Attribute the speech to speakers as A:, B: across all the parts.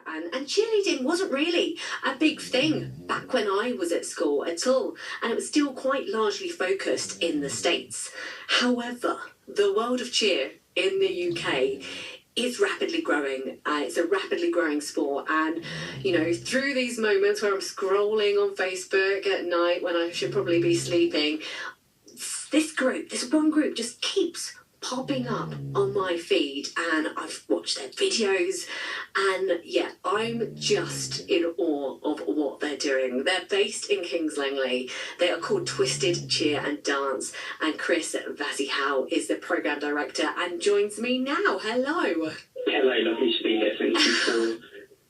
A: And cheerleading wasn't really a big thing back when I was at school at all, and it was still quite largely focused in the States. However, the world of cheer in the UK is rapidly growing. It's a rapidly growing sport, and through these moments where I'm scrolling on Facebook at night when I should probably be sleeping, this one group just keeps popping up on my feed, and I've watched their videos, and yeah, I'm just in awe of what they're doing. They're based in Kings Langley. They are called Twisted Cheer and Dance, and Chris Vazzy-Howe is the programme director and joins me now. Hello.
B: Hello, lovely to be here. Thank you for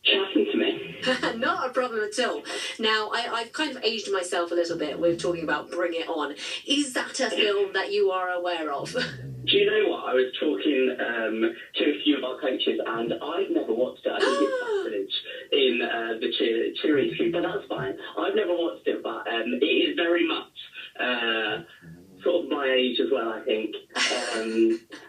B: chatting to me.
A: Not a problem at all. Now, I've kind of aged myself a little bit with talking about Bring It On. Is that a film that you are aware of?
B: Do you know what? I was talking to a few of our coaches, and I've never watched it. I think it's sacrilege in the cheer industry, but that's fine. I've never watched it, but it is very much sort of my age as well, I think.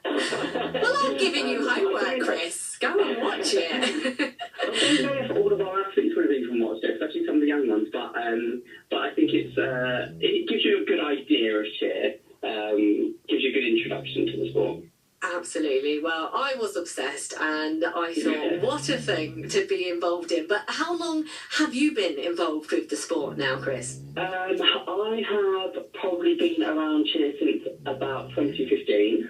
A: Well, I'm giving you homework, Chris. Go and watch it.
B: I don't know if all of our athletes would have even watched it, especially some of the young ones, but I think it gives you a good idea of cheer, gives you a good introduction to the sport.
A: Absolutely. Well, I was obsessed, and I thought, what a thing to be involved in. But how long have you been involved with the sport now, Chris?
B: I have probably been around cheer since about 2015.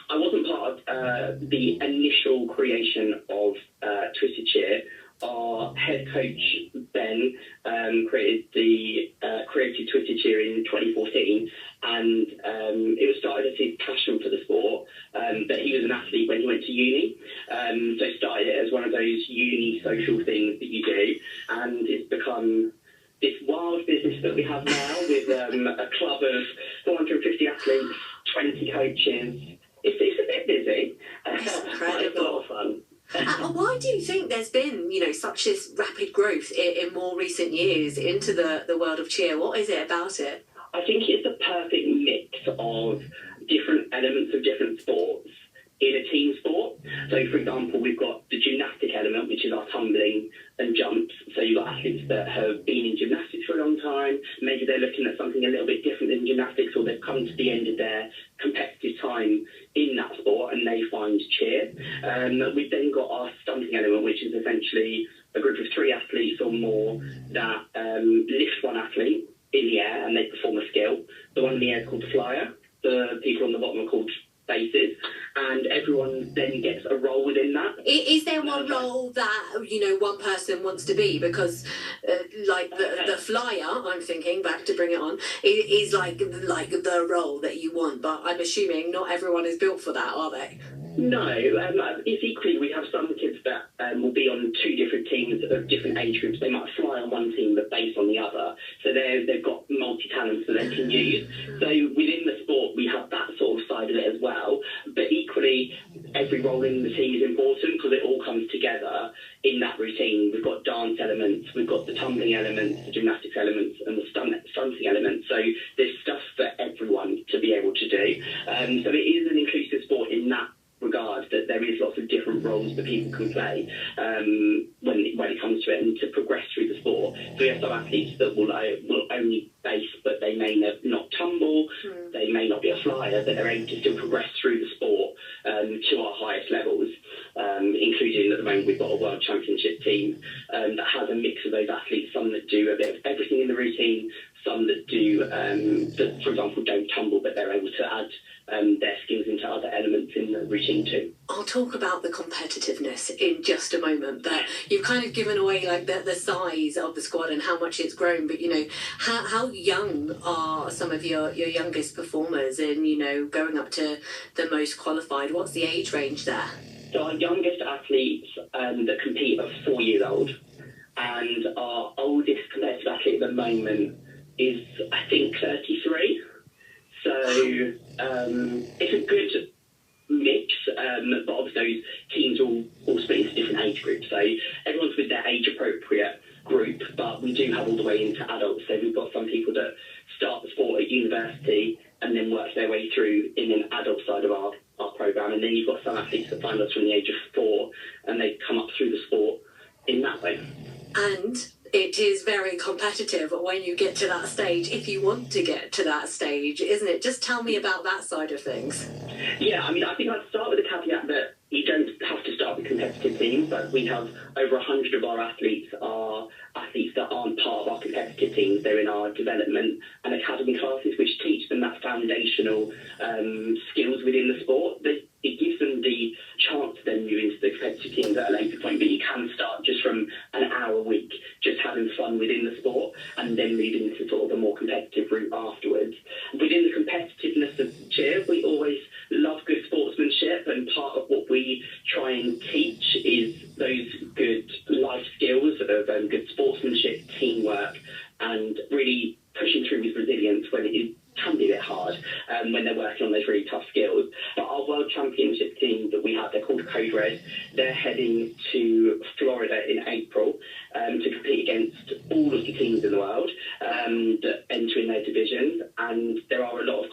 B: I wasn't part of the initial creation of Twisted Cheer. Our head coach, Ben, created Twisted Cheer in 2014, and it was started as his passion for the sport, but he was an athlete when he went to uni, so started it as one of those uni social things that you do, and it's become this wild business that we have now with a club of 450 athletes, 20 coaches. It's a bit busy.
A: It's incredible.
B: It's a lot of fun.
A: Why do you think there's been, such this rapid growth in more recent years into the world of cheer? What is it about it?
B: I think it's the perfect mix of different elements of different sports in a team sport. So, for example, we've got the gymnastic element, which is our tumbling and jumps. So you've got athletes that have been in gymnastics for a long time. Maybe they're looking at something a little bit different than gymnastics, or they've come to the end of their competitive time in that sport and they find cheer. We've then got our stunting element, which is essentially a group of 3 athletes or more that lift one athlete in the air and they perform a skill. The one in the air is called the flyer. The people on the bottom are called bases, and everyone then gets a role within that.
A: Is there one role that one person wants to be? Because like the flyer, I'm thinking back to Bring It On, is like the role that you want, but I'm assuming not everyone is built for that, are they?
B: No, it's equally, we have some kids that will be on 2 different teams of different age groups. They might fly on one team but base on the other, so they've got multi-talents that they can use. So within the sport we have that sort of side of it as well, but equally every role in the team is important because it all comes together in that routine. We've got dance elements, we've got the tumbling elements, the gymnastics elements, and the stunting elements, so there's stuff for everyone to be able to do. So it is an inclusive sport in that regard, that there is lots of different roles that people can play when it comes to it and to progress through the sport. So we have some athletes that will only base, but they may not tumble, they may not be a flyer, but they're able to still progress through the sport to our highest levels, including at the moment we've got a world championship team that has a mix of those athletes, some that do a bit of everything in the routine, some that do, that for example don't tumble, but they're able to add their skills into other elements in the routine too.
A: I'll talk about the competitiveness in just a moment, but you've kind of given away like the size of the squad and how much it's grown, but how young are some of your youngest performers, and going up to the most qualified? What's the age range there?
B: So our youngest athletes that compete are 4 years old, and our oldest competitive athlete at the moment is, I think, 33. So it's a good mix, but obviously those teams all split into different age groups. So everyone's with their age-appropriate group, but we do have all the way into adults. So we've got some people that start the sport at university and then work their way through in an adult side of our programme. And then you've got some athletes that find us from the age of 4 and they come up through the sport in that way.
A: And it is very competitive when you get to that stage, if you want to get to that stage, isn't it? Just tell me about that side of things.
B: Yeah, I mean, I think I'd start with the caveat that you don't have to start with competitive teams. Like, we have over 100 of our athletes are athletes that aren't part of our competitive teams. They're in our development and academy classes, which teach them that foundational skills within the sport. It gives them the chance to then move into the competitive teams at a later point, but you can start just from an hour a week, just having fun within the sport, and then move into sort of a more competitive route afterwards. Within the competitiveness of cheer, we always love good sportsmanship, and part of what we try and teach is those good life skills of good sportsmanship, teamwork, and really pushing through with resilience when it can be a bit hard when they're working on those really tough skills. But our World Championship team that we have, they're called Code Red. They're heading to Florida in April to compete against all of the teams in the world that enter in their divisions. And there's a lot of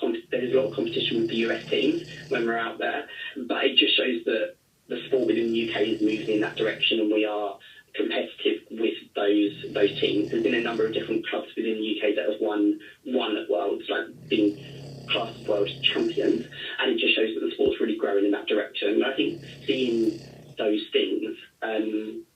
B: competition with the US teams when we're out there. But it just shows that the sport within the UK is moving in that direction, and we are competitive with those teams. There's been a number of different clubs within the UK that have won at Worlds, like being classed as world champions, and it just shows that the sport's really growing in that direction. And I think seeing those things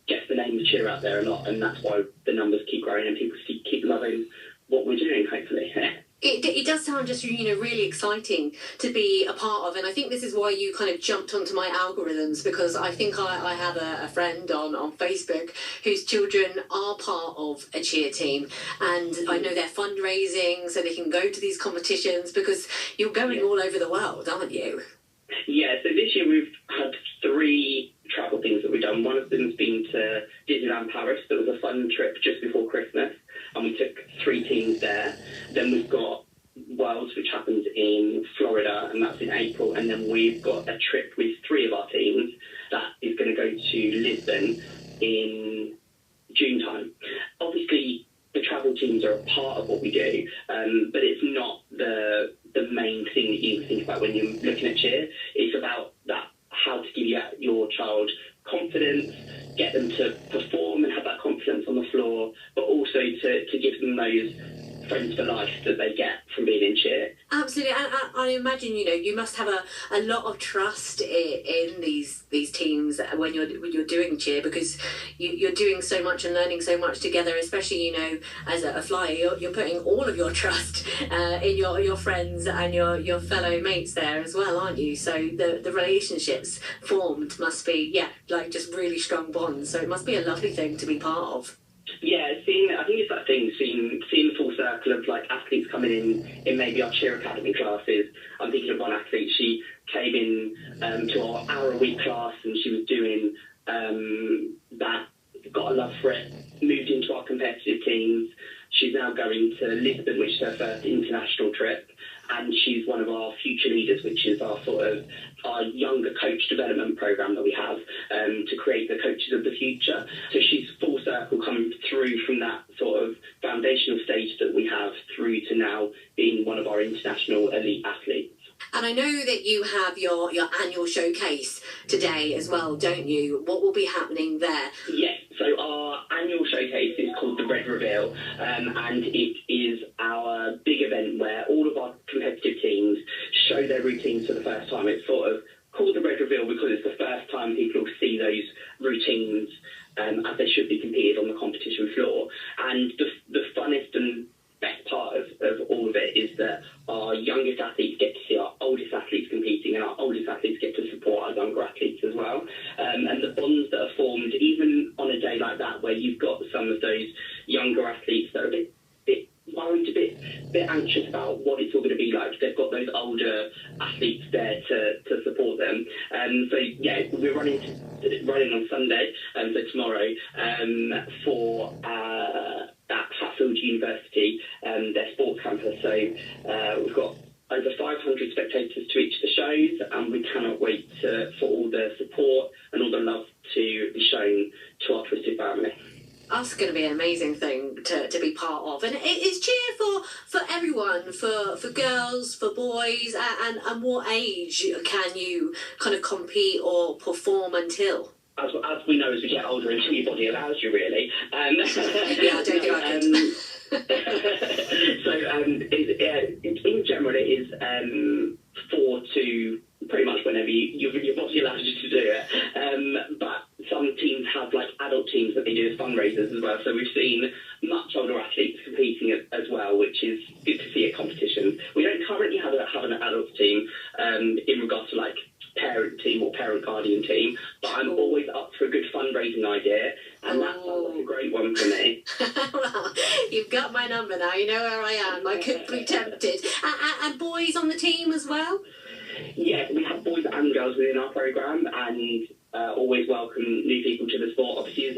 B: gets the name of cheer out there a lot, and that's why the numbers keep growing and people keep loving what we're doing, hopefully.
A: It does sound just, really exciting to be a part of, and I think this is why you kind of jumped onto my algorithms, because I think I have a friend on Facebook whose children are part of a cheer team, and I know they're fundraising so they can go to these competitions, because you're going all over the world, aren't you?
B: Yeah, so this year we've had 3 travel things that we've done. One of them's been to Disneyland Paris. That was a fun trip just before Christmas, and we took 3 teams there. Then we've got Worlds, which happens in Florida, and that's in April. And then we've got a trip with 3 of our teams that is going to go to Lisbon in June time. Obviously, the travel teams are a part of what we do, but it's not the main thing that you think about when you're looking at cheer. It's about that, how to give your child confidence, get them to perform and have that confidence on the floor, but also to give them those friends for life that they get from being in cheer.
A: Absolutely, and I imagine you must have a lot of trust in these teams when you're doing cheer, because you're doing so much and learning so much together. Especially as a flyer, you're putting all of your trust in your friends and your fellow mates there as well, aren't you? So the relationships formed must be like just really strong bonds. So it must be a lovely thing to be part of.
B: Yeah, I think it's that thing, seeing the full circle of like athletes coming in maybe our cheer academy classes. I'm thinking of one athlete, she came in to our hour-a-week class, and she was doing that, got a love for it, moved into our competitive teams. She's now going to Lisbon, which is her first international trip, and she's one of our future leaders, which is our our younger coach development program that we have to create the coaches of the future. So she's full circle coming through from that sort of foundational stage that we have through to now being one of our international elite athletes.
A: And I know that you have your annual showcase today as well, don't you? What will be happening there?
B: Yes, so our annual showcase is called the Red Reveal, and it is our big event where all of our competitive teams show their routines for the first time. It's sort of called the Red Reveal because it's the first time people will see those routines as they should be competed on the competition floor. And the funnest and best part of all of it is that our youngest athletes get to see our oldest athletes competing, and our oldest athletes get to support our younger athletes as well. And the bonds that are formed, even on a day like that, where you've got some of those younger athletes that are a bit worried, a bit anxious about what it's all going to be like. They've got those older athletes there to support them. So yeah, we're running on Sunday, so tomorrow, for at Hatfield University, their sports campus. So we've got over 500 spectators to each of the shows, and we cannot wait for all the support and all the love to be shown to our Twisted family.
A: That's going to be an amazing thing to be part of. And it's cheer for everyone, for girls, for boys, and what age can you kind of compete or perform until?
B: as we know as we get older until your body allows you, really.
A: Yeah, I don't think I could.
B: So in general, it is 4 to pretty much whenever your body allows you to do it. But some teams have like adult teams that they do as fundraisers as well. So we've seen much older athletes competing as well, which is good to see at competitions. We don't currently have an adult team in regards to like parent team or parent guardian team, but I'm always up for a good fundraising idea, and that sounds like a great one for me.
A: Well, you've got my number now. You know where I am. I could be tempted. And boys on the team as well?
B: Yeah, we have boys and girls within our programme, and always welcome new people to the sport. Obviously,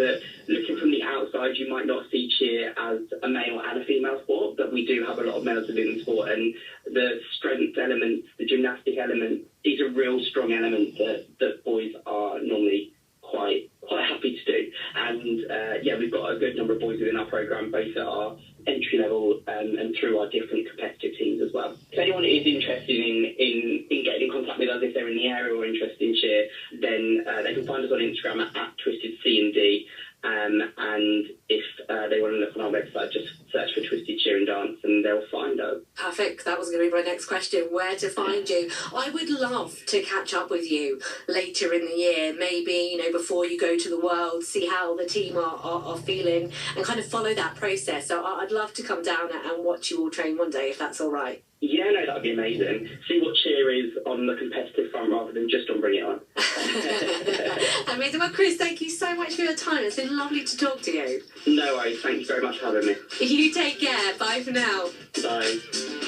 B: looking from the outside, you might not see cheer as a male and a female sport, but we do have a lot of males within the sport, and the strength elements, the gymnastic element, these are real strong elements that boys are normally quite happy to do. And yeah, we've got a good number of boys within our programme, both at our entry level and through our different competitive teams as well. If anyone is interested in getting in contact with us, if they're in the area or interested in cheer, then they can find us on Instagram at TwistedCND. And if they want to look on our website, just search for Twisted Cheer and Dance and they'll find us.
A: Perfect. That was going to be my next question, where to find you. I would love to catch up with you later in the year, maybe, before you go to the World, see how the team are feeling and kind of follow that process. So I'd love to come down and watch you all train one day, if that's all right.
B: Yeah, no, that would be amazing. See what cheer is on the competitive front rather than just on Bring It On.
A: Amazing. Well, Chris, thank you so much for your time. It's been lovely to talk to you.
B: No worries. Thank you very much for having me.
A: You take care. Bye for now.
B: Bye.